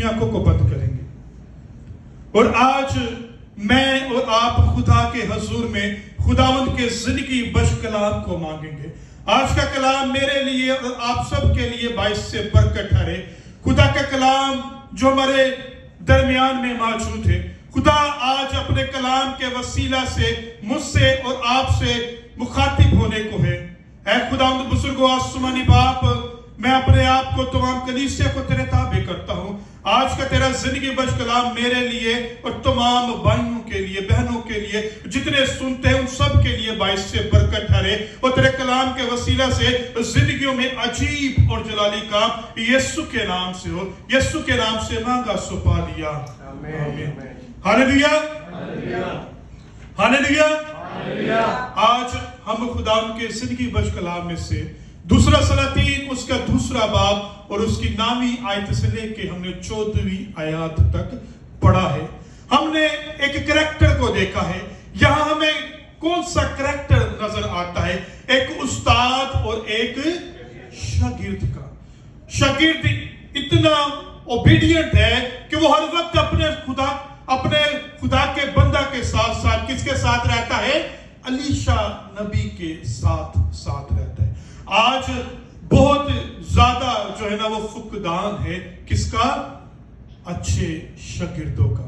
आंखों को बंद करेंगे और आज मैं और आप खुदा के हजूर में खुदावंद के जिंदगी बख्श कलाम को मांगेंगे। आज का कलाम मेरे लिए और आप सब के लिए बाइस से बरकत ठहरे। खुदा का कलाम जो हमारे दरमियान में मौजूद है, खुदा आज अपने कलाम के वसीला से मुझसे और आपसे मुखातिब होने को है। ऐ खुदावंद बुजुर्गो आसमानी बाप, मैं अपने आप को तमाम कलीसिया को तेरे ताबे करता हूँ। आज का तेरा जिंदगी बख्श कलाम मेरे लिए और तमाम भाइयों के लिए, बहनों के लिए, जितने सुनते हैं उन सब के लिए बाइस से बरकत ठहरे और तेरे कलाम के वसीला से जिंदगियों में अजीब और जलाली काम यीशु के नाम से हो। यीशु के नाम से मांगा सो पा लिया। आमीन। Hallelujah, hallelujah. आज हम खुदा के जिंदगी बख्श कलाम में से दूसरा सलातीन उसका दूसरा बाब और उसकी 9वीं आयत से लेके हमने 14वीं आयत तक पढ़ा है। हमने एक करैक्टर को देखा है। यहां हमें कौन सा करैक्टर नजर आता है? एक उस्ताद और एक शागिर्द का। शागिर्द इतना ओबीडियंट है कि वो हर वक्त अपने खुदा के बंदा के साथ साथ किसके साथ रहता है? अलीशा नबी के साथ रहता है। आज बहुत ज्यादा जो है ना वो फुकदान है किसका? अच्छे शागिर्दों का।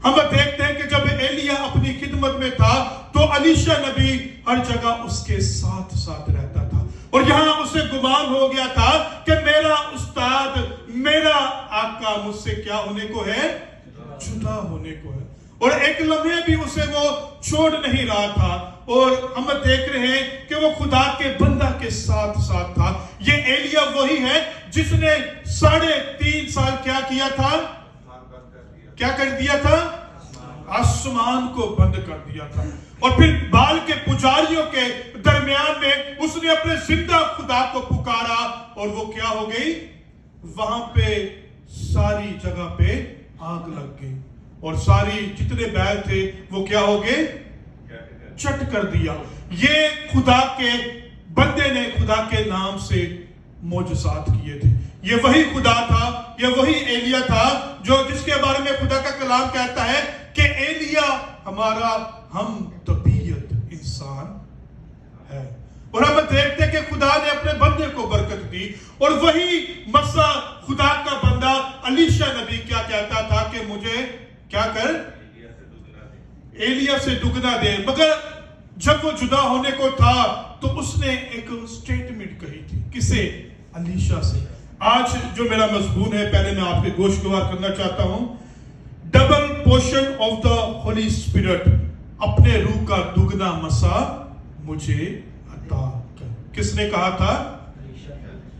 हम देखते हैं कि जब एलिया अपनी खिदमत में था तो अलीशा नबी हर जगह उसके साथ रहता था और यहां उसे गुमान हो गया था कि मेरा उस्ताद, मेरा आका मुझसे क्या होने को है? जुदा होने को है। और एक लम्हे भी उसे वो छोड़ नहीं रहा था और हम देख रहे हैं कि वो खुदा के बंदा के साथ था। ये एलिया वही है जिसने 3.5 साल क्या किया था? क्या कर दिया था? आसमान को बंद कर दिया था। और फिर बाल के पुजारियों के दरमियान में उसने अपने जिंदा खुदा को पुकारा और वो क्या हो गई? वहां पे सारी जगह पे आग लग गई और सारी जितने बैल थे वो क्या हो गए? चट कर दिया। ये खुदा के बंदे ने खुदा के नाम से मोजज़ात किए थे। ये वही खुदा था, ये वही एलिया था जो जिसके बारे में खुदा का कलाम कहता है कि एलिया हमारा हम तबीयत इंसान है। और हम देखते कि खुदा ने अपने बंदे को बरकत दी और वही मसा खुदा का बंदा अलीशा नबी क्या कहता था कि मुझे क्या कर? एलिया से दुगना दे। मगर जब वो जुदा होने को था तो उसने एक स्टेटमेंट कही थी। किसे? अलीशा से। आज जो मेरा मजमून है, पहले मैं आपके गोशगवार करना चाहता हूं। Double portion of the Holi spirit, अपने रूह का दुगना मसा मुझे अता कर। किसने कहा था?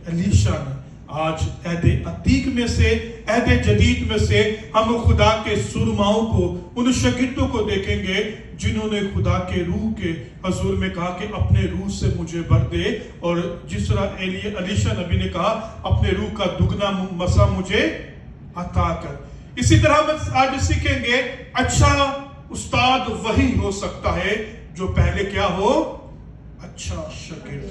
अलीशा ने। आज अहदे अतीक में से, अहदे जदीद में से हम खुदा के सुरमाओं को, उन शागिर्दों को देखेंगे जिन्होंने खुदा के रूह के हजूर में कहा कि अपने रूह से मुझे भर दे। और जिस तरह अलीशा नबी ने कहा अपने रूह का दुगना मसा मुझे अता कर। इसी तरह हम आज सीखेंगे अच्छा उस्ताद वही हो सकता है जो पहले क्या हो? अच्छा शागिर्द।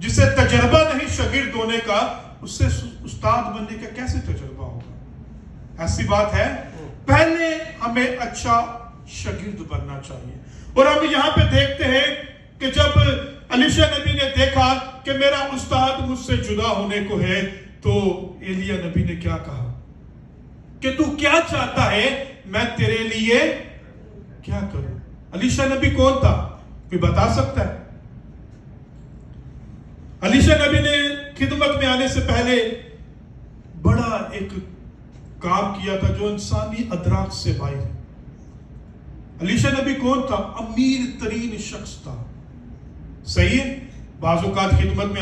जिसे तजर्बा नहीं शागिर्द होने का, उससे उस्ताद बनने का कैसे तजुर्बा होगा? ऐसी बात है। पहले हमें अच्छा शागिर्द बनना चाहिए। और हम यहाँ पे देखते हैं कि जब अलीशा नबी ने देखा कि मेरा उस्ताद मुझसे जुदा होने को है तो एलिया नबी ने क्या कहा कि तू क्या चाहता है, मैं तेरे लिए क्या करूं? अलीशा नबी कौन था? कोई बता सकता है? अलीशा नबी ने खिदमत में आने से पहले बड़ा एक काम किया था जो इंसानी अदराक से बाहर है। अलीशा नबी कौन था? अमीर तरीन शख्स था। सही है। बाज़-औक़ात खिदमत में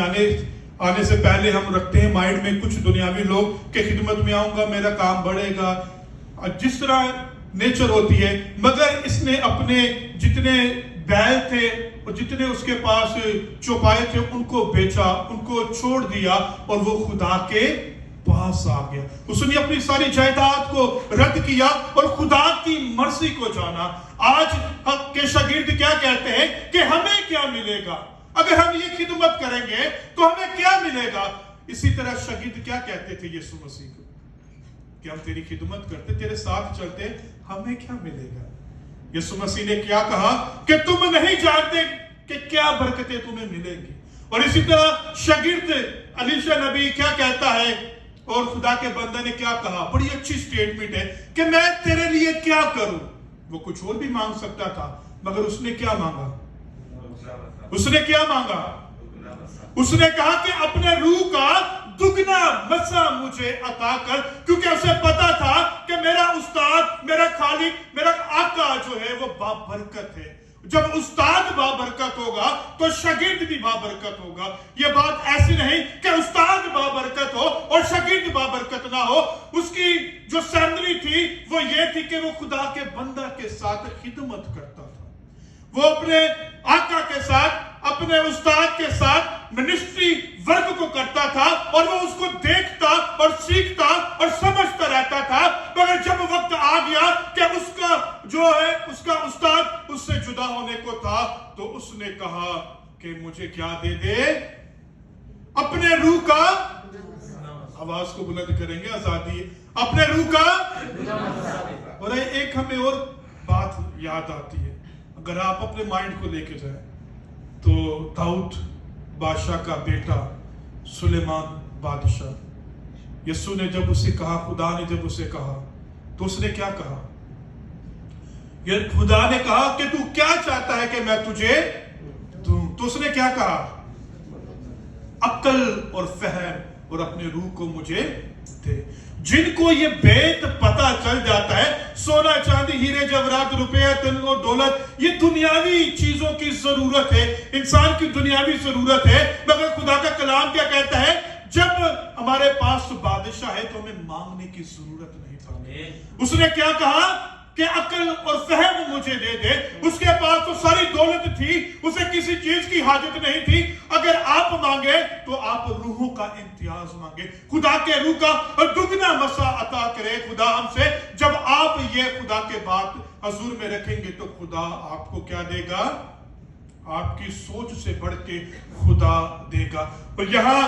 आने से पहले हम रखते हैं माइंड में कुछ दुनियावी लोग कि खिदमत में आऊंगा मेरा काम बढ़ेगा, जिस तरह नेचर होती है। मगर इसने अपने जितने बैल थे और जितने उसके पास चौपाए थे उनको बेचा, उनको छोड़ दिया और वो खुदा के पास आ गया। उसने अपनी सारी जायदाद को रद्द किया और खुदा की मर्जी को जाना। आज के शागिर्द क्या कहते हैं कि हमें क्या मिलेगा अगर हम ये खिदमत करेंगे तो हमें क्या मिलेगा? इसी तरह शागिर्द क्या कहते थे यीशु मसीह को? कि हम तेरी खिदमत करते, तेरे साथ चलते, हमें क्या मिलेगा? यीशु मसीह ने क्या कहा कि तुम नहीं जानते कि क्या बरकतें तुम्हें मिलेंगी। और इसी तरह शागिर्द अलीशा नबी क्या कहता है और खुदा के बंदे ने क्या कहा? बड़ी अच्छी स्टेटमेंट है कि मैं तेरे लिए क्या करूं। वो कुछ और भी मांग सकता था, मगर उसने क्या मांगा? उसने क्या मांगा? उसने कहा कि अपने रूह का दुगना मसा मुझे अता कर, क्योंकि उसे पता था कि मेरा उस्ताद, मेरा खालिक, मेरा आका जो है वो बाबरकत है। जब उस्ताद बाबरकत होगा तो शागिर्द भी बाबरकत होगा। यह बात ऐसी नहीं कि उस्ताद बाबरकत हो और शागिर्द बाबरकत ना हो। उसकी जो सैलरी थी वो ये थी कि वो खुदा के बंदा के साथ खिदमत करता था। वो अपने आका के साथ, अपने उस्ताद के साथ मिनिस्ट्री वर्क को करता था और वो उसको देखता और सीखता और समझता रहता था। मगर जब वक्त आ गया कि उसका जो है उसका उस्ताद उससे जुदा होने को था, तो उसने कहा कि मुझे क्या दे दे? अपने रूह का, आवाज को बुलंद करेंगे, आजादी, अपने रूह का। और एक हमें और बात याद आती है, अगर आप अपने माइंड को लेके जाए तो दाऊद बादशाह का बेटा सुलेमान बादशाह, यीशु ने जब उसे कहा, खुदा ने जब उसे कहा, तो उसने क्या कहा? ये खुदा ने कहा कि तू क्या चाहता है कि मैं तुझे दूं? तो उसने क्या कहा? अक्ल और फहम और अपने रूह को मुझे दे। जिनको ये भेद पता चल जाता है, सोना चांदी हीरे जवाहरात रुपया धन और दौलत, ये दुनियावी चीजों की जरूरत है, इंसान की दुनियावी जरूरत है। मगर खुदा का कलाम क्या कहता है? जब हमारे पास बादशाह है तो हमें मांगने की जरूरत नहीं था। उसने क्या कहा कि अक्ल और फहम मुझे दे दे। उसके पास तो सारी दौलत थी, उसे किसी चीज की हाजत नहीं थी। अगर आप मांगे तो आप रूहों का इम्तियाज मांगे, खुदा के रूह का दुगना मसा अता करे खुदा हमसे। जब आप ये खुदा के बात हजूर में रखेंगे तो खुदा आपको क्या देगा? आपकी सोच से बढ़ के खुदा देगा। और यहां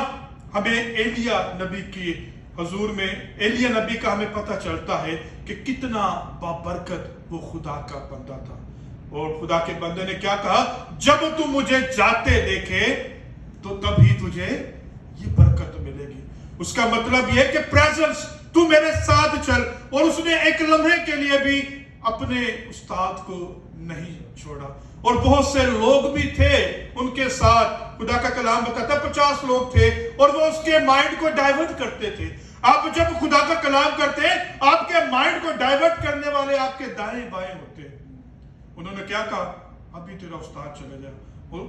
हमें एलिया नबी की हजूर में, एलिया नबी का हमें पता चलता है कि कितना बाबरकत वो खुदा का बंदा था। और खुदा के बंदे ने क्या कहा? जब तू मुझे जाते देखे तो तभी तुझे ये बरकत मिलेगी। उसका मतलब यह कि प्रेजेंस, तू मेरे साथ चल। और उसने एक लम्हे के लिए भी अपने उस्ताद को नहीं छोड़ा। और बहुत से लोग भी थे उनके साथ, खुदा का कलाम बताता 50 लोग थे, और वो उसके माइंड को डाइवर्ट करते थे। आप जब खुदा का कलाम करते हैं, आपके माइंड को डाइवर्ट करने वाले आपके दाएं बाएं होते हैं। उन्होंने क्या कहा? अभी तेरा उस्ताद चले जाए। और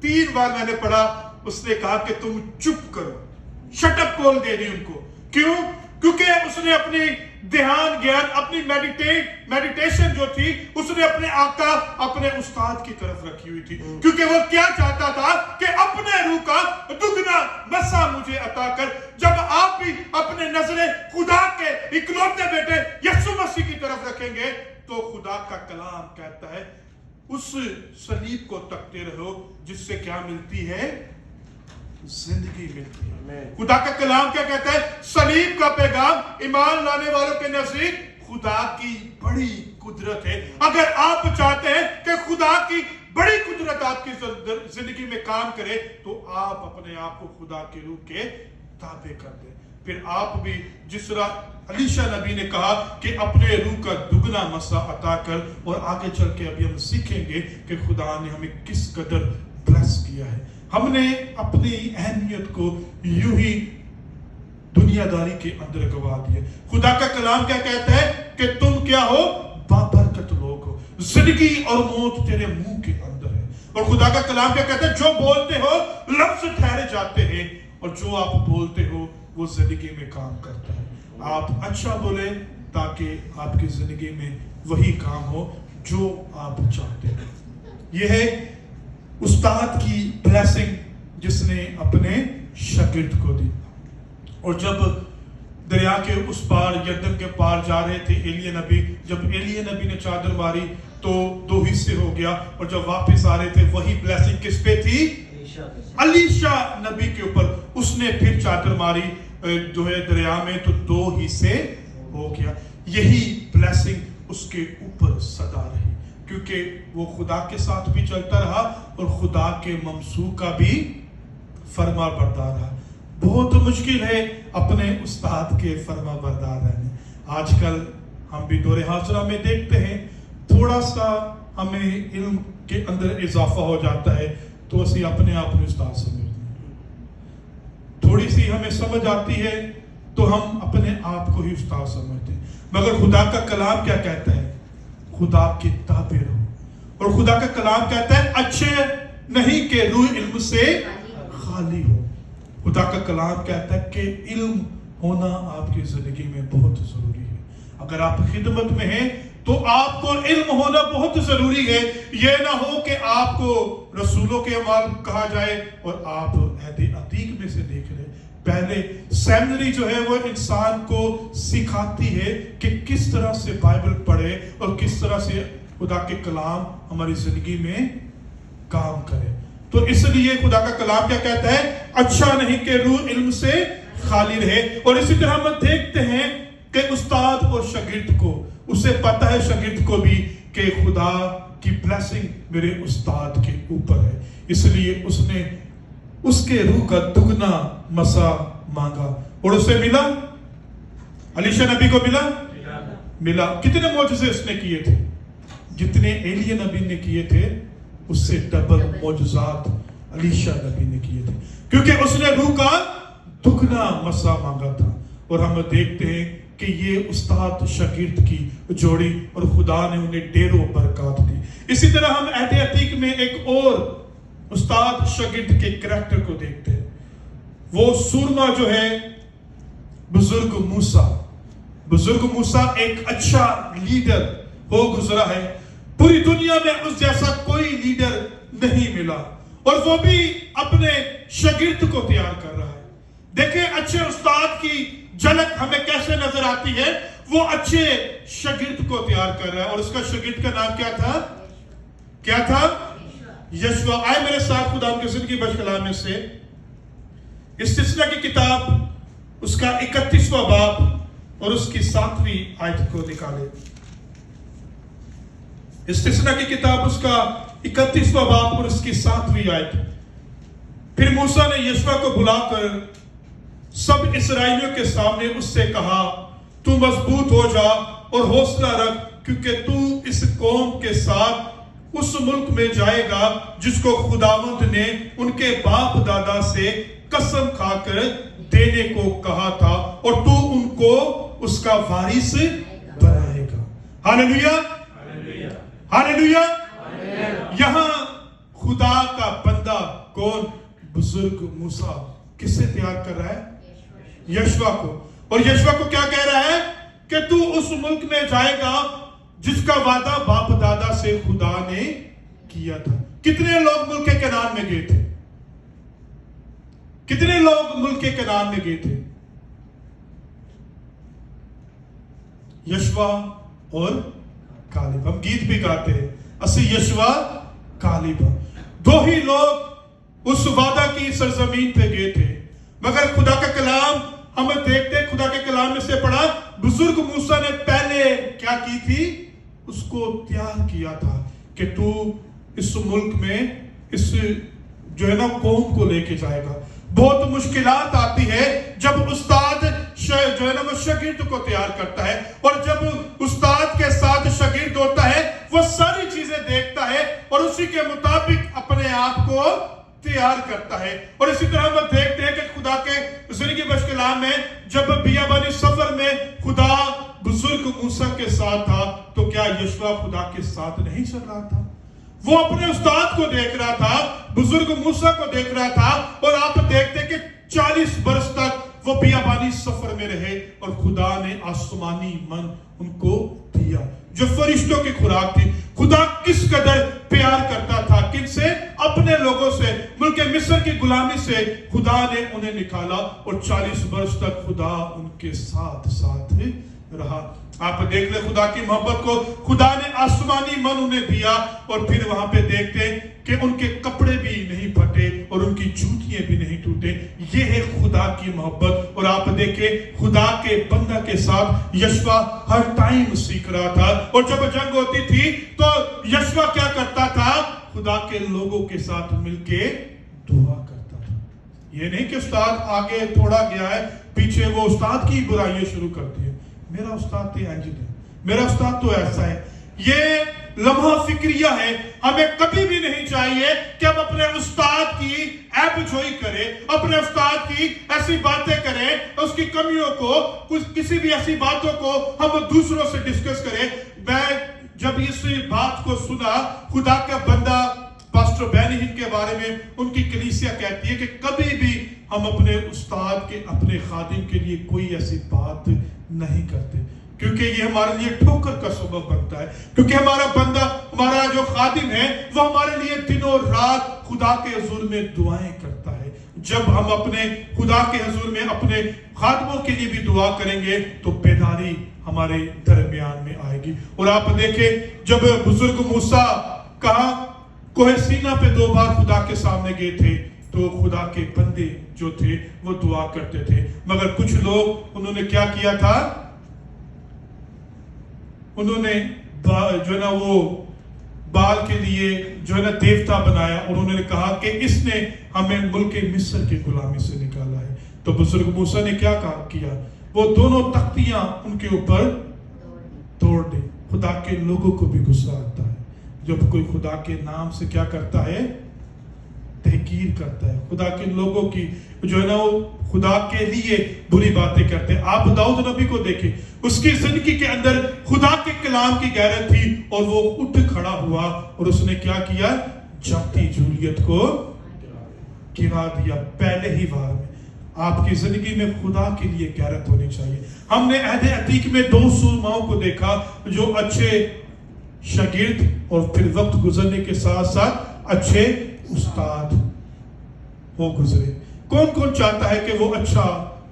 3 बार मैंने पढ़ा, उसने कहा कि तुम चुप करो, शट अप कॉल दे दी उनको। क्यों? क्योंकि उसने अपनी ध्यान ज्ञान, अपनी मेडिटेशन जो थी, उसने अपने आका, अपने उस्ताद की तरफ रखी हुई थी। क्योंकि वो क्या चाहता था कि अपने रूह का दुगना मसा मुझे अता कर। जब आप भी अपने नजरें खुदा के इकलौते बेटे यीशु मसीह की तरफ रखेंगे तो खुदा का कलाम कहता है उस सलीब को तकते रहो, जिससे क्या मिलती है? जिंदगी मिलती है। खुदा का कलाम क्या कहता है? सलीब का पैगाम ईमान लाने वालों के नजदीक खुदा की बड़ी कुदरत है। अगर आप चाहते हैं कि खुदा की बड़ी कुदरत आपकी जिंदगी में काम करे, तो आप अपने आप को खुदा के रूह के ताबे कर दें। फिर आप भी जिस तरह अलीशा नबी ने कहा कि अपने रूह का दुगना मसा अता कर, और आगे चल के अभी हम सीखेंगे कि खुदा ने हमें किस कदर ब्लेस किया है। हमने अपनी अहमियत को यूं ही दुनियादारी के अंदर गवा दिया। खुदा का कलाम क्या कहता है कि तुम क्या हो? बाबरकत लोग हो, जिंदगी और मौत तेरे मुंह के अंदर है। और खुदा का कलाम क्या कहता है? जो बोलते हो लफ्ज ठहरे जाते हैं, और जो आप बोलते हो वो जिंदगी में काम करता है। आप अच्छा बोले ताकि आपकी जिंदगी में वही काम हो जो आप चाहते हैं। यह है उस्ताद की ब्लेसिंग जिसने अपने शागिर्द को दी। और जब दरिया के उस पार, यरदन के पार जा रहे थे एलिया नबी, जब एलिया नबी ने चादर मारी तो 2 हिस्से हो गया, और जब वापस आ रहे थे वही ब्लेसिंग किस पे थी? अलीशा नबी के ऊपर। उसने फिर चादर मारी जो है दरिया में, तो 2 हिस्से हो गया। यही ब्लेसिंग उसके ऊपर सदा रही, क्योंकि वो खुदा के साथ भी चलता रहा और खुदा के ममसू का भी फर्मा बरदार रहा। बहुत मुश्किल है अपने उस्ताद के फर्मा बरदार रहने। आजकल हम भी दौरे हाजरा में देखते हैं, थोड़ा सा हमें इल्म के अंदर इजाफा हो जाता है तो असी अपने आप में उस्ताद समझते हैं, थोड़ी सी हमें समझ आती है तो हम अपने आप को ही उस्ताद समझते हैं। मगर खुदा का कलाम क्या कहता है? खुदा के ताबे रहो। और खुदा का कलाम कहता है अच्छे नहीं कि रूह इल्म से खाली हो। खुदा का कलाम कहता है कि इल्म होना आपकी जिंदगी में बहुत जरूरी है। अगर आप खिदमत में हैं तो आपको इल्म होना बहुत जरूरी है। यह ना हो कि आपको रसूलों के अमाल कहा जाए और आप अहद अतीक में से देख रहे। पहले सेमिनरी जो है वो इंसान को सिखाती है कि किस तरह से बाइबल पढ़े और किस तरह से खुदा के कलाम हमारी जिंदगी में काम करे। तो इसलिए खुदा का कलाम क्या कहता है? अच्छा नहीं कि रूह इल्म से खाली रहे। और इसी तरह हम देखते हैं कि उस्ताद और शागिर्द को, उसे पता है शागिर्द को भी कि खुदा की ब्लेसिंग मेरे उस्ताद के ऊपर है, इसलिए उसने उसके रूह का दुगना मसा मांगा और उसे मिला। अलीशा नबी को मिला। कितने मौजज़े उसने किए थे? जितने एलिया नबी ने किए थे उससे डबल मौजज़ात अलीशा नबी ने किए थे, क्योंकि उसने रूह का दुगना मसा मांगा था। और हम देखते हैं कि ये उस्ताद शागिर्द की जोड़ी और खुदा ने उन्हें ढेरों बरकत दी। इसी तरह हम अहद अतीक में एक और उस्ताद शागिर्द के करैक्टर को देखते हैं। वो सूरमा जो है बुजुर्ग मूसा। बुजुर्ग मूसा एक अच्छा लीडर हो गुजरा है। पूरी दुनिया में उस जैसा कोई लीडर नहीं मिला और वो भी अपने शागिर्द को तैयार कर रहा है। देखें अच्छे उस्ताद की झलक हमें कैसे नजर आती है। वो अच्छे शागिर्द को तैयार कर रहा है और उसका शागिर्द का नाम क्या था? यशवा। आए मेरे साथ खुदा के जिंदगी बशकलाम में से इस्तिस्ना की किताब उसका 31वां बाब और उसकी 7वीं आयत को निकाले। इस्तिस्ना की किताब उसका 31वां बाब और उसकी 7वीं आयत। फिर मूसा ने यशवा को बुलाकर सब इस्राएलियों के सामने उससे कहा, तू मजबूत हो जा और हौसला रख, क्योंकि तू इस कौम के साथ उस मुल्क में जाएगा जिसको खुदावंद ने उनके बाप दादा से कसम खाकर देने को कहा था, और तू उनको उसका वारिस बनाएगा। Hallelujah, hallelujah. यहां खुदा का बंदा कौन? बुजुर्ग मूसा किससे तैयार कर रहा है? यशवा को। और यशवा को क्या कह रहा है कि तू उस मुल्क में जाएगा जिसका वादा बाप दादा से खुदा ने किया था। कितने लोग मुल्क कनान में गए थे? कितने लोग मुल्क कनान में गए थे? यशवा और कालेब। हम गीत भी गाते हैं, असी यशवा कालेब। दो ही लोग उस वादा की सरजमीन पे गए थे। मगर खुदा का कलाम हम देखते, खुदा के कलाम में से पढ़ा, बुजुर्ग मूसा ने पहले क्या की थी? उसको तैयार किया था कि तू इस मुल्क में इस जो है ना कौम को लेके जाएगा। बहुत मुश्किलात आती है जब उस्ताद जो है ना वो शागिर्द को तैयार करता है, और जब उस्ताद के साथ शागिर्द होता है वो सारी चीजें देखता है और उसी के मुताबिक अपने आप को तैयार करता है। और इसी तरह हम देखते हैं कि खुदा के जिंदगी बशकलाम में जब बियाबानी सफर में खुदा बुजुर्ग मूसा के साथ था, तो क्या यशवा खुदा के साथ नहीं चल रहा था? वो अपने उस्ताद को देख रहा था, बुजुर्ग मूसा को देख रहा था। और आप देखते कि 40 बरस तक वो बियाबानी सफर में रहे और खुदा ने आसमानी मन उनको दिया जो फरिश्तों की खुराक थी। खुदा किस कदर प्यार करता था किनसे? अपने लोगों से। मुल्क मिस्र की गुलामी से खुदा ने उन्हें निकाला और 40 वर्ष तक खुदा उनके साथ साथ रहा। आप देख ले खुदा की मोहब्बत को, खुदा ने आसमानी मन उन्हें दिया और फिर वहां पे देखते कि उनके कपड़े भी नहीं फटे और उनकी जूतियां भी नहीं टूटे। ये है खुदा की मोहब्बत। और आप देखें खुदा के बंदा के साथ यशवा हर टाइम सीख रहा था, और जब जंग होती थी तो यशवा क्या करता था, खुदा के लोगों के साथ मिलके दुआ करता था। ये नहीं कि उस्ताद आगे थोड़ा गया है, पीछे वो उस्ताद की बुराइयां शुरू करती है, मेरा उस्ताद तो इंज है, मेरा उस्ताद तो ऐसा है। ये लम्हा फिक्रिया है। हमें कभी भी नहीं चाहिए कि हम अपने उस्ताद की ऐबजोई करें, अपने उस्ताद की ऐसी बातें करें, उसकी कमियों को, कुछ किसी भी ऐसी बातों को हम दूसरों से डिस्कस करें। मैं जब इस बात को सुना, खुदा का बंदा पास्टर बेनिहिन के बारे में उनकी कलीसिया कहती है कि कभी भी हम अपने उस्ताद के, अपने खादिम के लिए कोई ऐसी बात नहीं करते, क्योंकि ये हमारे लिए ठोकर का सबब बनता है। क्योंकि हमारा बंदा, हमारा जो खादिम है, वो हमारे लिए दिनों रात खुदा के हुजूर में दुआएं करता है। जब हम अपने खुदा के हुजूर में अपने खादिमों के लिए भी दुआ करेंगे तो बेदारी हमारे दरमियान में आएगी। और आप देखें जब बुजुर्ग मूसा कहा कोहे सीना पे 2 बार खुदा के सामने गए थे, तो खुदा के बंदे जो थे वो दुआ करते थे। मगर कुछ लोग, उन्होंने क्या किया था, उन्होंने जो है ना वो बाल के लिए जो है ना देवता बनाया, और उन्होंने कहा कि इसने हमें मुल्क मिस्र की गुलामी से निकाला है। तो बुजुर्ग मूसा ने क्या किया, वो दोनों तख्तियां उनके ऊपर तोड़ दी। खुदा के लोगों को भी गुस्सा आता है जब कोई खुदा के नाम से क्या करता है, तहकीर करता है, खुदा के लोगों की जो है ना वो खुदा के लिए बुरी बातें करते हैं। आप दाऊद नबी को देखें, उसकी जिंदगी के अंदर खुदा के कलाम की गैरत थी, और वो उठ खड़ा हुआ और उसने क्या किया, जाती जूलियत को गिरा दिया पहले ही बार में। आपकी जिंदगी में खुदा के लिए गैरत होनी चाहिए। हमने अहद अतीक में 2 सुरमाओं को देखा जो अच्छे शागिर्द और फिर वक्त गुजरने के साथ साथ अच्छे उस्ताद हो गुजरे। कौन कौन चाहता है कि वो अच्छा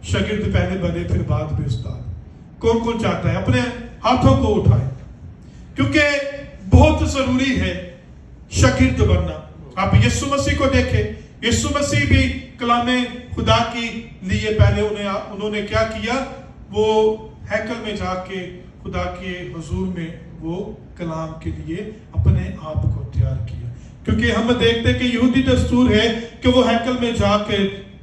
शागिर्द पहले बने फिर बाद में उस्ताद? कौन कौन चाहता है? अपने हाथों को उठाए, क्योंकि बहुत जरूरी है शागिर्द बनना। आप यीशु मसीह को देखें, यीशु मसीह भी कलामे खुदा की लिए पहले उन्होंने क्या किया, वो हैकल में जाके खुदा के हुजूर में वो कलाम के लिए अपने आप को तैयार किया। क्योंकि हम देखते हैं कि यहूदी दस्तूर है कि वो हैकल में जाके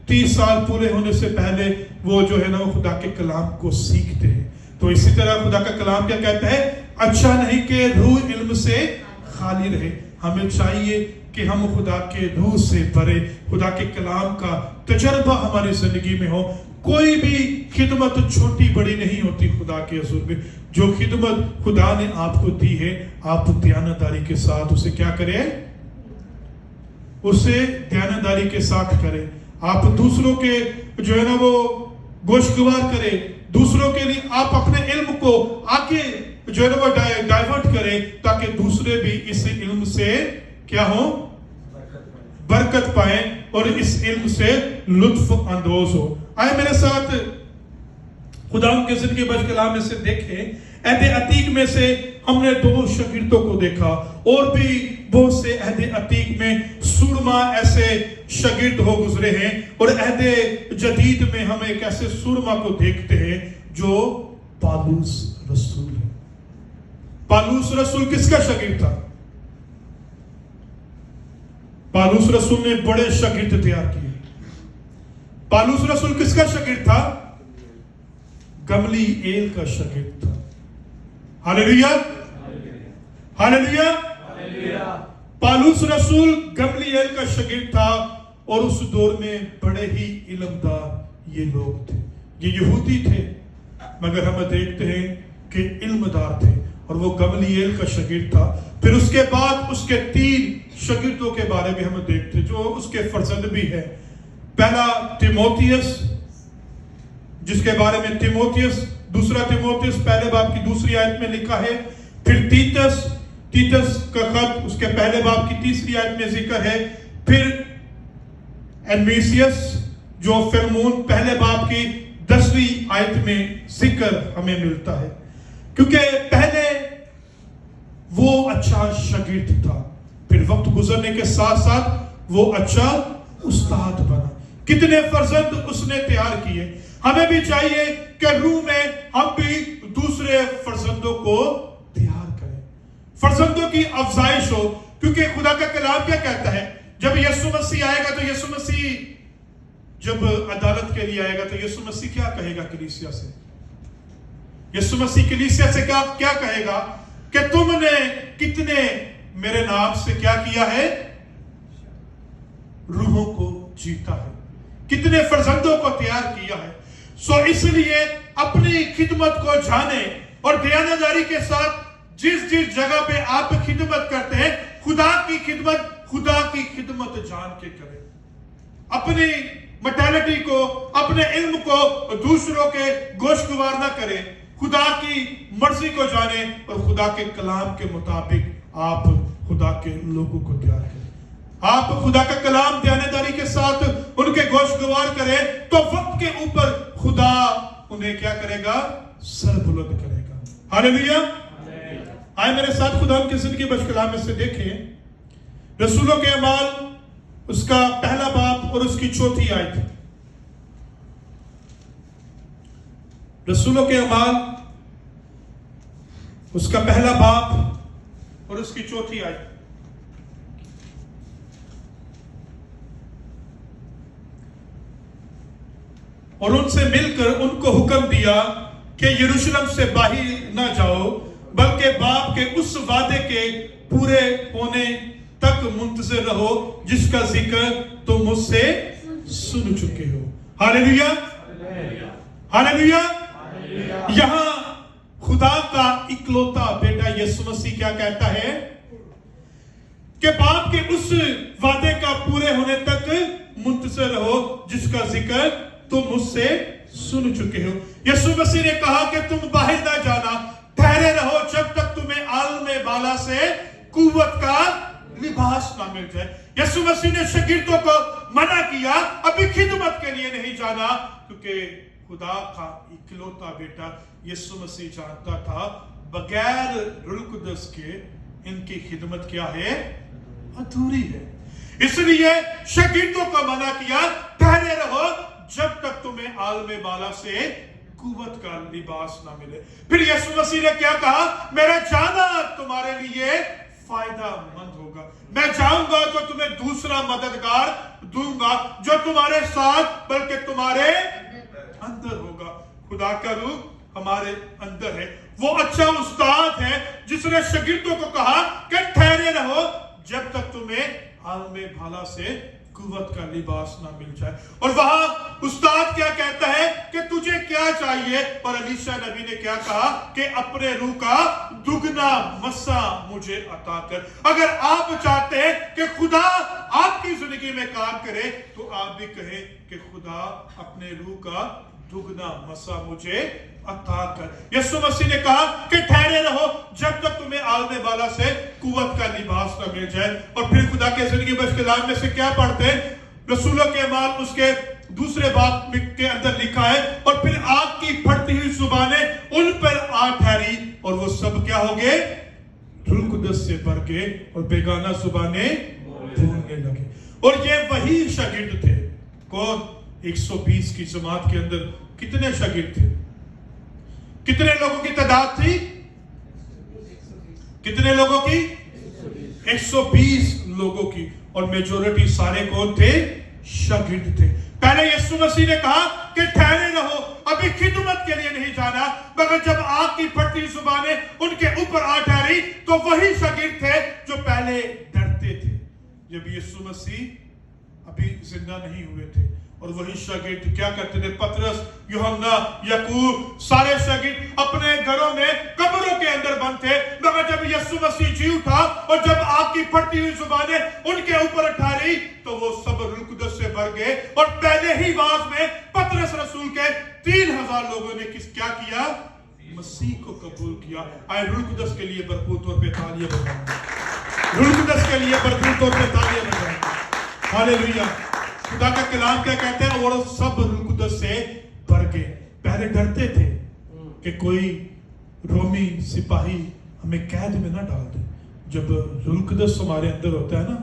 30 साल पूरे होने से पहले वो जो है ना वो खुदा के कलाम को सीखते हैं। तो इसी तरह खुदा का कलाम क्या कहता है, अच्छा नहीं कि रूह इल्म से खाली रहे। हमें चाहिए कि हम खुदा के रूह से भरे, खुदा के कलाम का तजर्बा हमारी जिंदगी में हो। कोई भी खिदमत छोटी बड़ी नहीं होती खुदा के हुजूर में। जो खिदमत खुदा ने आपको दी है, आप दयानतदारी के साथ उसे क्या करें, उसे दयानतदारी के साथ करें। आप दूसरों के जो है ना वो गोशगवार करें, दूसरों के लिए आप अपने इल्म को आगे जो है ना वो डाइवर्ट करें, ताकि दूसरे भी इस इल्म से क्या हो, बरकत पाए और इस इल्म से लुत्फ अंदोज हो। आए मेरे साथ खुदा के जिंदगी बच कलाम में से देखें, अहद अतीक में से हमने 2 शागिर्दों को देखा, और भी बहुत से अहद अतीक में सुरमा ऐसे शागिर्द हो गुजरे हैं। और अहद जदीद में हम एक ऐसे सुरमा को देखते हैं जो पालूस रसूल है। पालूस रसूल किसका शागिर्द था? पालूस रसूल ने बड़े शागिर्द तैयार किए। पालूस रसूल किसका शागिर्द था? गमलीएल का शागिर्द था। Hallelujah, hallelujah. पालूस रसूल गमलीएल का शागिर्द था, और उस दौर में बड़े ही इल्मदार ये लोग थे। ये यहूदी थे, मगर हम देखते हैं कि इल्मदार थे, और वो गमलीएल का शागिर्द था। फिर उसके बाद उसके 3 शागिर्दों के बारे में हम देखते हैं जो उसके फर्जंद भी है। पहला तिमोथियस, जिसके बारे में तिमोथियस, 2 तिमोथियस पहले बाब की 2री आयत में लिखा है। फिर तीतस का खत उसके पहले बाब की 3री आयत में जिक्र है। फिर एनमीसियस जो फिलमोन पहले बाब की 10वीं आयत में जिक्र हमें मिलता है, क्योंकि पहले वो अच्छा शागिर्द था, फिर वक्त गुजरने के साथ साथ वो अच्छा उस्ताद बना। कितने फर्जंद उसने तैयार किए। हमें भी चाहिए कि रूह में हम भी दूसरे फर्जंदों को तैयार करें, फर्जंदों की अफजाइश हो, क्योंकि खुदा का कलाम क्या कहता है, जब यीशु मसीह आएगा तो यीशु मसीह जब अदालत के लिए आएगा तो यीशु मसीह क्या कहेगा कलीसिया से? यीशु मसीह कलीसिया से क्या कहेगा कि तुमने कितने मेरे नाम से क्या किया है? रूहों को जीता है, कितने फर्जंदों को तैयार किया है। सो इसलिए अपनी खिदमत को जाने और दयानतदारी के साथ जिस जिस जगह पे आप खिदमत करते हैं, खुदा की खिदमत जान के करें। अपनी मेंटालिटी को, अपने इल्म को दूसरों के गोश्तगवार ना करें, खुदा की मर्जी को जाने और खुदा के कलाम के मुताबिक आप खुदा के लोगों को तैयार करें। आप खुदा का कलाम दयानतदारी के साथ उनके गोश्तगवार करें तो वक्त के ऊपर खुदा उन्हें क्या करेगा? सर बुलंद करेगा। हालेलुया। आए मेरे साथ खुदा की जिंदगी बश कलाम में से देखें रसूलों के अमाल उसका पहला बाब और उसकी चौथी आयत। रसूलों के अमाल उसका पहला बाब और उसकी चौथी आयत। और उनसे मिलकर उनको हुक्म दिया कि यरूशलेम से बाहर न जाओ, बल्कि बाप के उस वादे के पूरे होने तक मुंतज़िर रहो जिसका जिक्र तुम मुझसे सुन चुके हो। Hallelujah, hallelujah. यहां खुदा का इकलौता बेटा यीशु मसीह क्या कहता है कि बाप के उस वादे का पूरे होने तक मुंतज़िर रहो जिसका जिक्र तुम मुझसे सुन चुके हो। यीशु मसीह ने कहा कि तुम बाहर ना जाना, ठहरे रहो जब तक तुम्हें आलमे बाला से कुव्वत का लिबास ना मिल जाए। यीशु मसीह ने शागिर्दों को मना किया अभी खिदमत के लिए नहीं जाना, क्योंकि खुदा का इकलौता बेटा यीशु मसीह जानता था बगैर रूह कुदस के इनकी खिदमत क्या है? अधूरी है। इसलिए शागिर्दों को मना किया, ठहरे रहो जब तक तुम्हें आलमे बाला से कुव्वत का लिबास ना मिले। फिर यीशु मसीह ने क्या कहा? मेरा जाना तुम्हारे लिए फायदा मंद होगा। मैं जाऊंगा तो तुम्हें दूसरा मददगार दूंगा जो तुम्हारे साथ बल्कि तुम्हारे अंदर होगा। खुदा का रूह हमारे अंदर है। वो अच्छा उस्ताद है जिसने शागिर्दों को कहा कि ठहरे रहो जब तक तुम्हें आलमे बाला से कुव्वत का लिबास ना मिल जाए। और वहां उस्ताद क्या कहता है कि तुझे क्या चाहिए? और एलीशा नबी ने क्या कहा कि अपने रूह का दुगना मस्सा मुझे अता कर। अगर आप चाहते हैं कि खुदा आपकी जिंदगी में काम करे तो आप भी कहें कि खुदा अपने रूह का दुगना मस्सा मुझे अता कर। यीशु मसीह ने कहा कि ठहरे रहो जब तक तुम्हें आलमे बाला से कुव्वत का लिबास न मिल जाए। और फिर खुदा के जिंदगी बश कलाम में से क्या पढ़ते हैं? रसूलों के अमाल उसके दूसरे बाब के अंदर लिखा है, और फिर आग की फटती हुई जुबानें उन पर आ ठहरी और वो सब क्या हो गए? रूह कुदस से भर गए और बेगाना जुबानें बोलने लगे। और ये वही शागिर्द थे। कौन? 120 की जमात के अंदर कितने शागिर्द थे? कितने लोगों की तादाद थी? कितने लोगों की? 120 लोगों की। और मेजोरिटी सारे कौन थे? शागिर्द थे। पहले यीशु मसीह ने कहा कि ठहरे रहो, अभी खिदमत के लिए नहीं जाना, मगर जब आग की फटती जुबानें उनके ऊपर आ ठहरी तो वही शागिर्द थे जो पहले डरते थे जब यीशु मसीह अभी जिंदा नहीं हुए थे। और वही शागिर्द क्या करते थे? पतरस, यूहन्ना, याकूब, सारे शागिर्द अपने घरों में कब्रों के अंदर बंद थे। मगर जब यीशु मसीह जी उठा और जब आग की फटती हुई जुबानें उनके ऊपर ठहरी तो वो सब रूह कुदस से भर गए। और पहले ही वाज में पतरस रसूल के 3000 लोगों ने क्या किया? मसीह को कबूल किया। आए रूह कुदस के लिए भरपूर तौर पे तालियां बजाएं। रूह कुदस के लिए भरपूर तौर पे तालियां बजाएं। हालेलुया। खुदा का कलाम क्या कहते हैं? और सब रूह कुदस से भर गए। पहले डरते थे कि कोई रोमी सिपाही हमें कैद में ना डाल दे। जब रूह कुदस हमारे अंदर होता है ना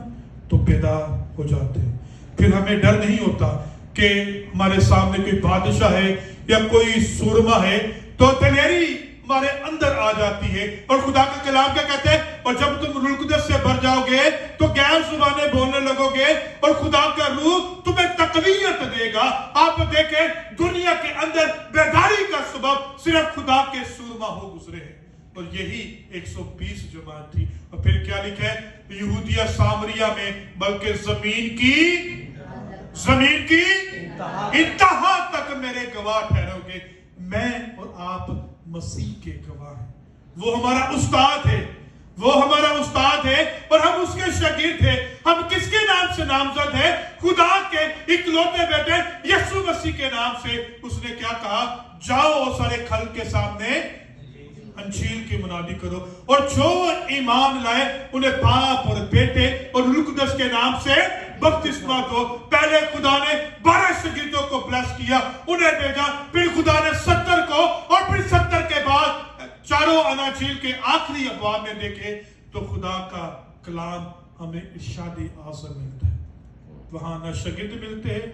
तो बेदार हो जाते हैं। फिर हमें डर नहीं होता कि हमारे सामने कोई बादशाह है या कोई सूरमा है, तो दिलेरी हमारे अंदर आ जाती है। और खुदा का कलाम क्या कहते हैं, और जब तुम रूह कुदस से भर जाओगे तो गैर जुबानें बोलने लगोगे और खुदा का रूह तुम्हें तकवीयत देगा। आप देखें दुनिया के अंदर बेदारी का सबब सिर्फ खुदा के सूरमा हो गुजरे हैं, और यही 120 जमात थी। और फिर क्या लिखा है, यहूदिया सामरिया में बल्कि जमीन की इंतहा तक मेरे गवाह ठहरोगे। मैं और आप मसीह के गवाह हैं। वो हमारा उस्ताद है, वो हमारा उस्ताद है और हम उसके शागिर्द हैं। हम किसके नाम से नामजद है? खुदा के इकलौते बेटे यीशु मसीह के नाम से। उसने क्या कहा, जाओ सारे खल के सामने अंजील की मुनादी करो, और जो ईमान लाए उन्हें बाप और बेटे और रूह कुदस के नाम से बपतिस्मा दो। पहले खुदा ने 12 शागिर्दों को ब्लेस किया, उन्हें भेजा, फिर खुदा ने 70 को, और फिर 70 के बाद चारों अनाजील के आखिरी अबवाब में देखे तो खुदा का कलाम हमें इरशाद आज़म मिलता है। वहां न शागिर्द मिलते हैं,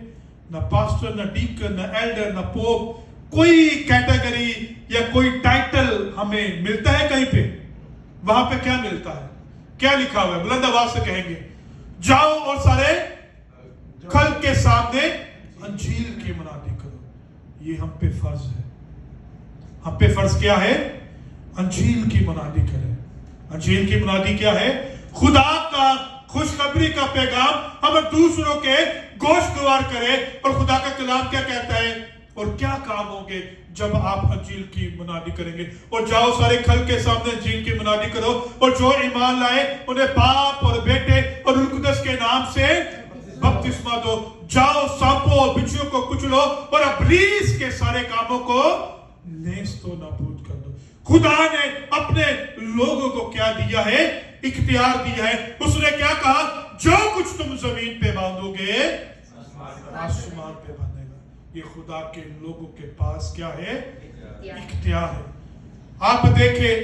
न पास्टर, न डीकन, न एल्डर, न पोप, कोई कैटेगरी या कोई टाइटल हमें मिलता है कहीं पे? वहां पे क्या मिलता है? क्या लिखा हुआ है? बुलंद आवाज से कहेंगे, जाओ और सारे खल के सामने अंजील की मुनादी करो। ये हम पे फर्ज है। हम पे फर्ज क्या है? अंजील की मुनादी करें। अंजील की मुनादी क्या है? खुदा का खुशखबरी का पैगाम हम दूसरों के गोशगवार करें। और खुदा का कलाम क्या कहता है, और क्या काम होंगे जब आप अंजील की मुनादी करेंगे। और जाओ सारे खल के सामने अंजील की मुनादी करो, और जो ईमान लाए उन्हें बाप और बेटे और रूह कुदस के नाम से बपतिस्मा दो। जाओ सांपों और बिच्छुओं को कुचलो और इब्लीस के सारे कामों को नेस्तो नाबूद कर दो। खुदा ने अपने लोगों को क्या दिया है? इख्तियार दिया है। उसने क्या कहा, जो कुछ तुम जमीन पे बांधोगे आसमान पे बांधेगा। ये खुदा के लोगों के पास क्या है? इख्तियार है। आप देखें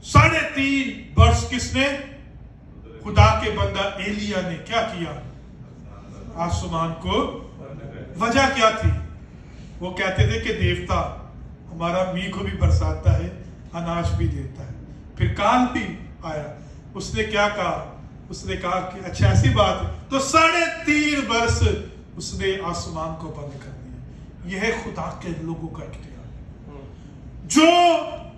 3.5 वर्ष किसने? खुदा के बंदा एलिया ने क्या किया? आसमान को। वजह क्या थी? वो कहते थे कि देवता हमारा मी को भी बरसाता है, अनाज भी देता है। फिर काल भी आया, उसने क्या कहा? उसने कहा कि अच्छा ऐसी बात है, तो 3.5 वर्ष उसने आसमान को बंद कर दिया। यह है खुदा के लोगों का इख्तियार। जो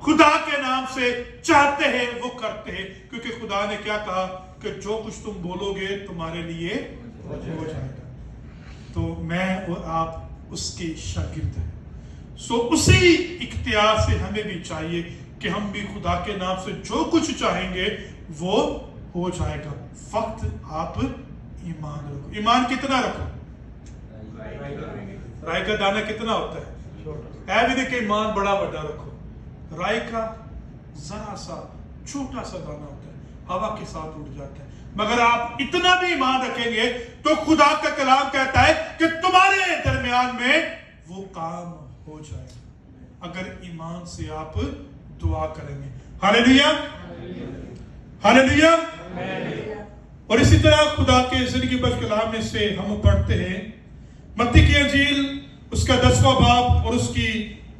खुदा के नाम से चाहते हैं वो करते हैं, क्योंकि खुदा ने क्या कहा कि जो कुछ तुम बोलोगे तुम्हारे लिए हो जाएगा। तो मैं और आप उसके शागिर्द हैं। सो उसी इख्तियार से हमें भी चाहिए कि हम भी खुदा के नाम से जो कुछ चाहेंगे वो हो जाएगा। फक्त आप ईमान रखो। ईमान कितना रखो? राई का दाना कितना होता है? ऐ भी देखिए, ईमान बड़ा बड़ा रखो। राई का जरा सा छोटा सा दाना होता है, हवा के साथ उड़ जाता है। मगर आप इतना भी ईमान रखेंगे तो खुदा का कलाम कहता है कि तुम्हारे दरमियान में वो काम हो जाएगा, अगर ईमान से आप दुआ करेंगे। Hallelujah, hallelujah. और इसी तरह खुदा के जिंदगी बख्श कलाम में से हम पढ़ते हैं मत्ती की अंजील उसका 10वां बाब और उसकी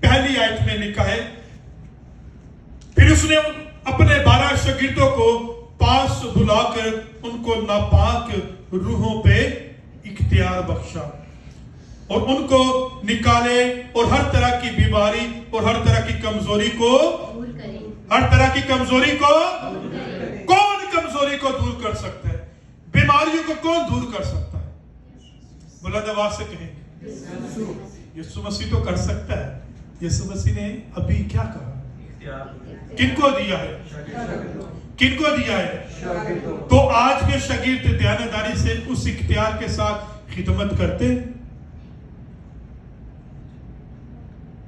पहली आयत में लिखा है, फिर उसने अपने 12 शागिर्दों को पास बुलाकर उनको नापाक रूहों पे इख्तियार बख्शा और उनको निकाले और हर तरह की बीमारी और हर तरह की कमजोरी को कौन कमजोरी को दूर कर सकता है? बीमारियों को कौन दूर कर सकता है? बुलंद आवाज से कहेंगे, यीशु मसीह तो कर सकता है। यीशु मसीह ने अभी क्या कहा? किनको दिया है? किनको दिया है? तो आज के शागिर्द दयानतदारी से उस इख्तियार के साथ खिदमत करते,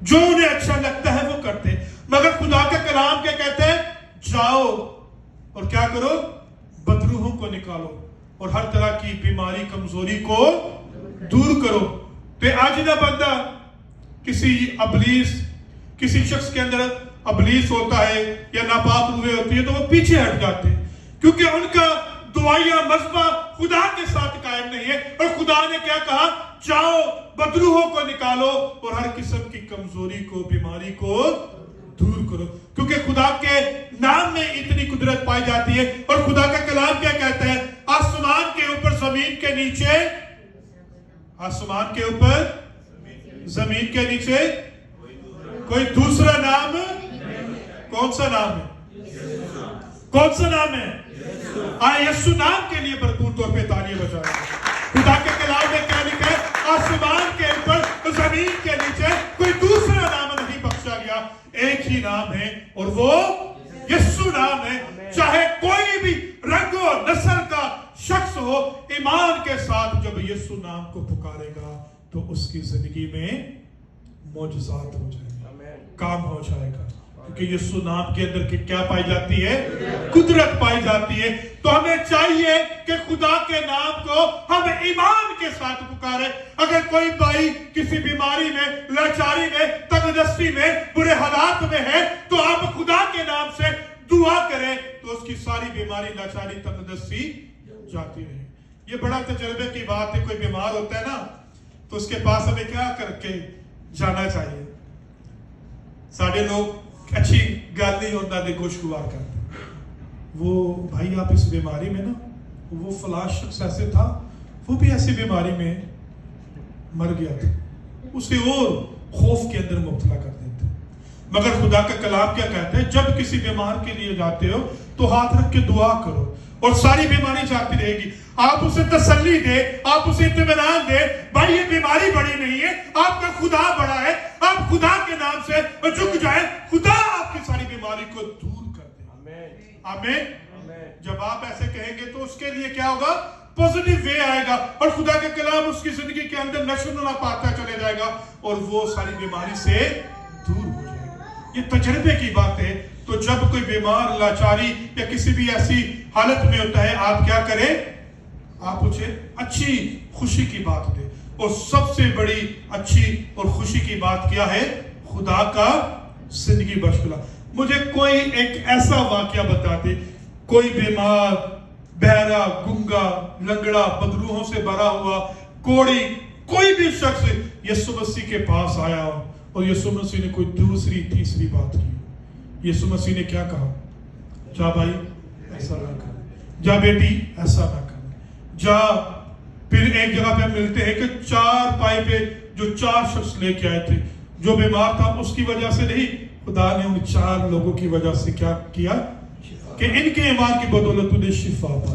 जो उन्हें अच्छा लगता है वो करते। मगर खुदा का कलाम क्या कहते हैं? जाओ और क्या करो? बदरूहों को निकालो और हर तरह की बीमारी कमजोरी को दूर करो। ते आज दा बंदा किसी अबलीस, किसी शख्स के अंदर अबलीस होता है या नापाक रूहें होती है तो वो पीछे हट जाते हैं, क्योंकि उनका दुआया मजबा खुदा के साथ कायम नहीं है। और खुदा ने क्या कहा, जाओ बदरूहों को निकालो और हर किस्म की कमजोरी को, बीमारी को दूर करो, क्योंकि खुदा के नाम में इतनी कुदरत पाई जाती है। और खुदा का कलाम क्या कहता है, आसमान के ऊपर जमीन के नीचे, आसमान के ऊपर जमीन के नीचे कोई दूसरा नाम, कौन सा नाम है, कौन सा नाम है, यीशु नाम के लिए भरपूर तौर पे तालियां बजाएं। खुदा के कलाम में क्या लिखा है, आसमान के ऊपर जमीन के नीचे कोई दूसरा नाम नहीं बख्शा गया, एक ही नाम है और वो यीशु नाम है। चाहे कोई भी रंग और नस्ल का शख्स हो, ईमान के साथ जब यीशु नाम को पुकारेगा तो उसकी जिंदगी में मौजज़ात हो जाएगा, काम हो जाएगा, क्योंकि यीशु नाम के अंदर की क्या पाई जाती है, कुदरत पाई जाती है। तो हमें चाहिए कि खुदा के नाम को हम ईमान के साथ पुकारे। अगर कोई भाई किसी बीमारी में, लाचारी में, तंगदस्ती में, बुरे हालात में है तो आप खुदा के नाम से दुआ करें तो उसकी सारी बीमारी, लाचारी, तंगदस्ती जाती रहे। ये बड़ा तजर्बे की बात है। कोई बीमार होता है ना तो उसके पास हमें क्या करके जाना चाहिए। साढ़े लोग अच्छी गल नहीं होता दे खुशगवार करते, वो भाई आप इस बीमारी में ना, वो फलां शख्स ऐसे था, वो भी ऐसी बीमारी में मर गया था, उसे और खौफ के अंदर मुब्तला कर देते। मगर खुदा का कलाम क्या कहता है, जब किसी बीमार के लिए जाते हो तो हाथ रख के दुआ करो और सारी बीमारी जाती रहेगी। आप उसे तसल्ली दे, आप उसे इत्मीनान दे, भाई ये बीमारी बड़ी नहीं है, आपका खुदा बड़ा है। आप खुदा के नाम से झुक जाए, खुदा आपकी सारी बीमारी को दूर कर दे। आमीन। जब आप ऐसे कहेंगे तो उसके लिए क्या होगा, पॉजिटिव वे आएगा और खुदा का कलाम उसकी जिंदगी के अंदर नशो नुमा पाता चले जाएगा और वो सारी बीमारी से दूर हो जाएगा। ये तजर्बे की बात है। तो जब कोई बीमार, लाचारी या किसी भी ऐसी हालत में होता है, आप क्या करें, आप उसे अच्छी खुशी की बात दें। और सबसे बड़ी अच्छी और खुशी की बात क्या है, खुदा का जिंदगी बख्शला। मुझे कोई एक ऐसा वाकया बता दे, कोई बीमार, बहरा, गुंगा, लंगड़ा, बदरूहों से भरा हुआ, कोड़ी, कोई भी शख्स यीशु मसीह के पास आया हो और यीशु मसीह ने कोई दूसरी तीसरी बात की। यीशु मसीह ने क्या कहा, जा भाई ऐसा ना कर, जा बेटी ऐसा ना कर, जा। फिर एक जगह पे हम मिलते हैं कि 4 पाई पे जो 4 शख्स लेके आए थे, जो बीमार था उसकी वजह से नहीं, खुदा ने उन 4 लोगों की वजह से क्या किया कि इनके ईमान की बदौलत उन्हें शिफा पा।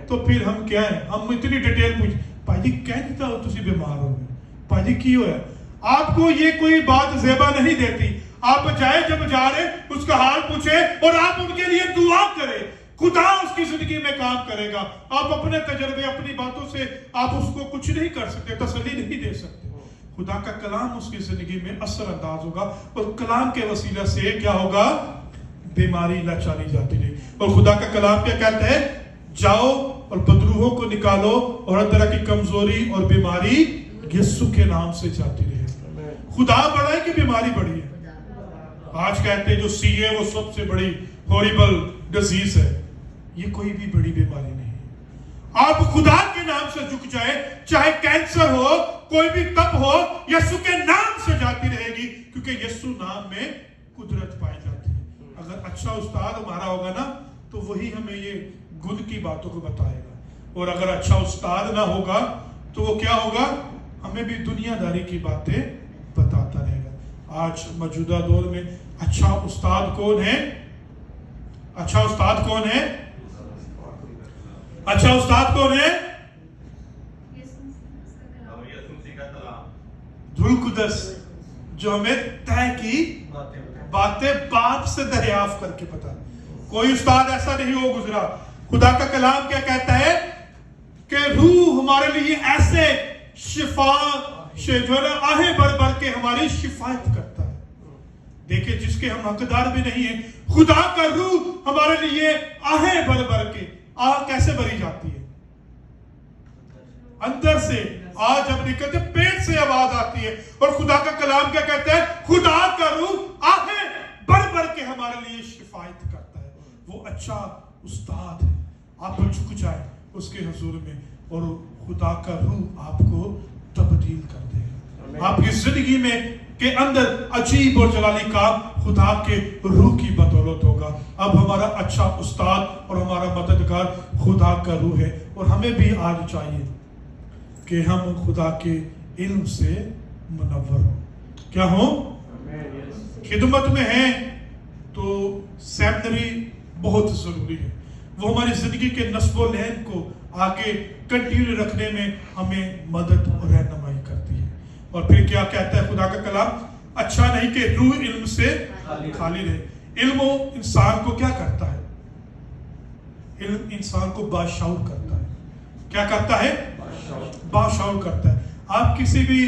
तो फिर हम क्या है, हम इतनी डिटेल पूछ, भाजी कहते था तुसी बीमार हो गए, भाजी की होया। आपको ये कोई बात ज़ेबा नहीं देती। आप जाए, जब जा रहे उसका हाल पूछे और आप उनके लिए दुआ करें, खुदा उसकी जिंदगी में काम करेगा। आप अपने तजर्बे, अपनी बातों से आप उसको कुछ नहीं कर सकते, तसल्ली नहीं दे सकते। खुदा का कलाम उसकी जिंदगी में असर अंदाज होगा और कलाम के वसीला से क्या होगा, बीमारी, लाचारी जाती रही। और खुदा का कलाम क्या कहता है, जाओ और बदरूहों को निकालो और हर तरह की कमजोरी और बीमारी यीशु के नाम से जाती रहे। खुदा बड़ा है कि बीमारी बड़ी है? आज कहते हैं जो सी है वो सबसे बड़ी हॉरिबल डिजीज है। ये कोई भी बड़ी बीमारी नहीं है। आप खुदा के नाम से झुक जाए, चाहे कैंसर हो, कोई भी तप हो, यीशु के नाम से जाती रहेगी, क्योंकि यीशु नाम में कुदरत पाई जाती है। अगर अच्छा उस्ताद हमारा होगा ना तो वही हमें ये गुण की बातों को बताएगा, और अगर अच्छा उस्ताद ना होगा तो वो क्या होगा, हमें भी दुनियादारी की बातें बताता रहेगा। आज मौजूदा दौर में अच्छा उस्ताद कौन है? अच्छा उस्ताद कौन है? अच्छा उस्ताद कौन है? धुल कुदस, जो हमें तय की बातें बाप से दरियाफ्त करके पता। कोई उस्ताद ऐसा नहीं हो गुजरा। खुदा का कलाम क्या कहता है कि रूह हमारे लिए ऐसे शिफा जो है ना, आहे भर भर के हमारी शिफायत करता है। देखिए, जिसके हम हकदार भी नहीं है, खुदा का रूह हमारे लिए आहे भर भर के। आह कैसे भरी जाती है? अंदर से, आज हम निकलते पेट से आवाज आती है और खुदा का कलाम क्या कहता है, खुदा का रूह आहें बढ़ बढ़ के हमारे लिए शिफायत करता है। वो अच्छा उस्ताद है। आप झुक जाए उसके हुजूर में और खुदा का रूह आपको तब्दील कर देगा। आपकी जिंदगी में के अंदर अजीब और जलाली काम खुदा के रूह की बदौलत होगा। अब हमारा अच्छा उस्ताद और हमारा मददगार खुदा का रूह है और हमें भी आज चाहिए कि हम खुदा के इल्म से मुनव्वर हो। क्या हो? खिदमत में हैं तो सेमिनरी बहुत जरूरी है। वो हमारी जिंदगी के नस्बो लहन को आगे कंटिन्यू रखने में हमें मदद और रहनुमाई करती है। और फिर क्या कहता है खुदा का कलाम, अच्छा नहीं कि रूह इल्म से खाली रहे। इल्म इंसान को क्या करता है? इल्म इंसान को बाशऊर करता है। क्या करता है? बाशऊर करता है। आप किसी भी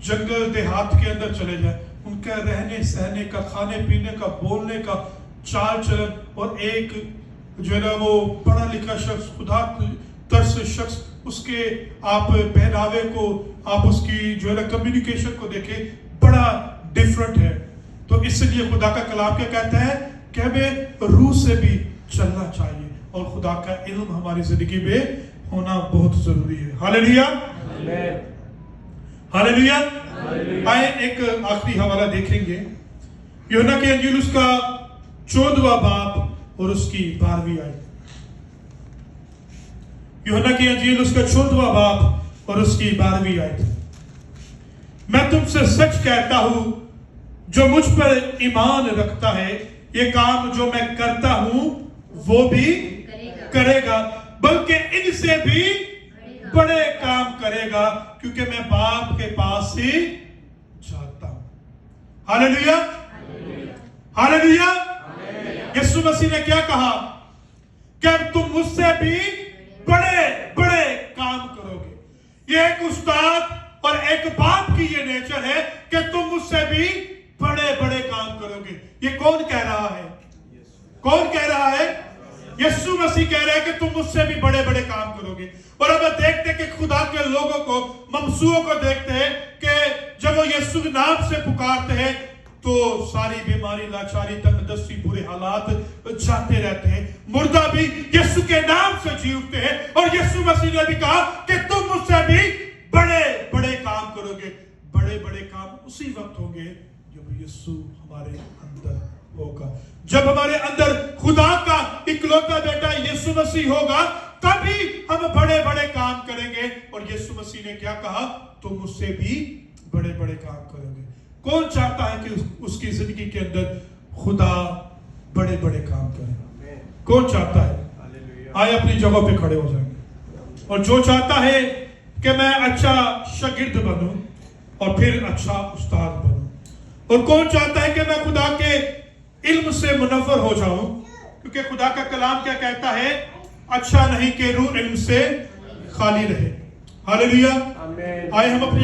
जंगल देहात के अंदर चले जाए, उनका रहने सहने का, खाने पीने का, बोलने का चाल चलन, और एक जो है ना वो पढ़ा लिखा शख्स, खुदा तरस शख्स, उसके आप पहनावे को, आप उसकी जो है ना कम्युनिकेशन को देखें, बड़ा डिफरेंट है। तो इसलिए खुदा का कलाम क्या कहता है कि हमें रूह से भी चलना चाहिए और खुदा का इल्म हमारी जिंदगी में होना बहुत जरूरी है। Hallelujah, hallelujah. आए एक आखिरी हवाला देखेंगे, यूहन्ना के इंजील उसका 14वां बाब और उसकी 12वीं आयत। यूहन्ना की इंजील उसका 14वां बाब और उसकी 12वीं आयत। मैं तुमसे सच कहता हूं, जो मुझ पर ईमान रखता है, ये काम जो मैं करता हूं वो भी करेगा, बल्कि इनसे भी बड़े काम करेगा, क्योंकि मैं बाप के पास ही जाता हूं। Hallelujah, hallelujah. यीशु मसीह ने क्या कहा कि तुम मुझसे भी बड़े बड़े काम करोगे। ये एक उस्ताद और एक बाप की ये नेचर है कि तुम मुझसे भी बड़े बड़े काम करोगे। ये कौन कह रहा है? कौन कह रहा है? यीशु मसीह कह रहे हैं कि तुम मुझसे भी बड़े बड़े काम करोगे। और अब देखते कि खुदा के लोगों को, ममसूओं को देखते हैं कि जब वो यीशु के नाम से पुकारते हैं तो सारी बीमारी, लाचारी, तंगदस्ती, बुरे हालात जाते रहते हैं। मुर्दा भी यीशु के नाम से जी उठते हैं। और यीशु मसीह ने भी कहा कि तुम मुझसे भी बड़े बड़े काम करोगे। बड़े बड़े काम उसी वक्त होंगे जब यीशु हमारे अंदर होगा, जब हमारे अंदर खुदा का इकलौता बेटा यीशु मसीह होगा, तभी हम बड़े बड़े काम करेंगे। और यीशु मसीह ने क्या कहा? तुम मुझसे भी बड़े बड़े काम करोगे। कौन चाहता है कि उसकी जिंदगी के अंदर खुदा बड़े बड़े काम करे? कौन चाहता है? आए अपनी जगह पे खड़े हो जाएंगे। और जो चाहता है कि मैं अच्छा शागिर्द बनूं और फिर अच्छा उस्ताद बनूं, और कौन चाहता है कि मैं खुदा के इल्म से मुनव्वर हो जाऊं, क्योंकि खुदा का कलाम क्या कहता है? अच्छा नहीं कि रूह इल्म से खाली रहे। हालेलुया। आए हम अपनी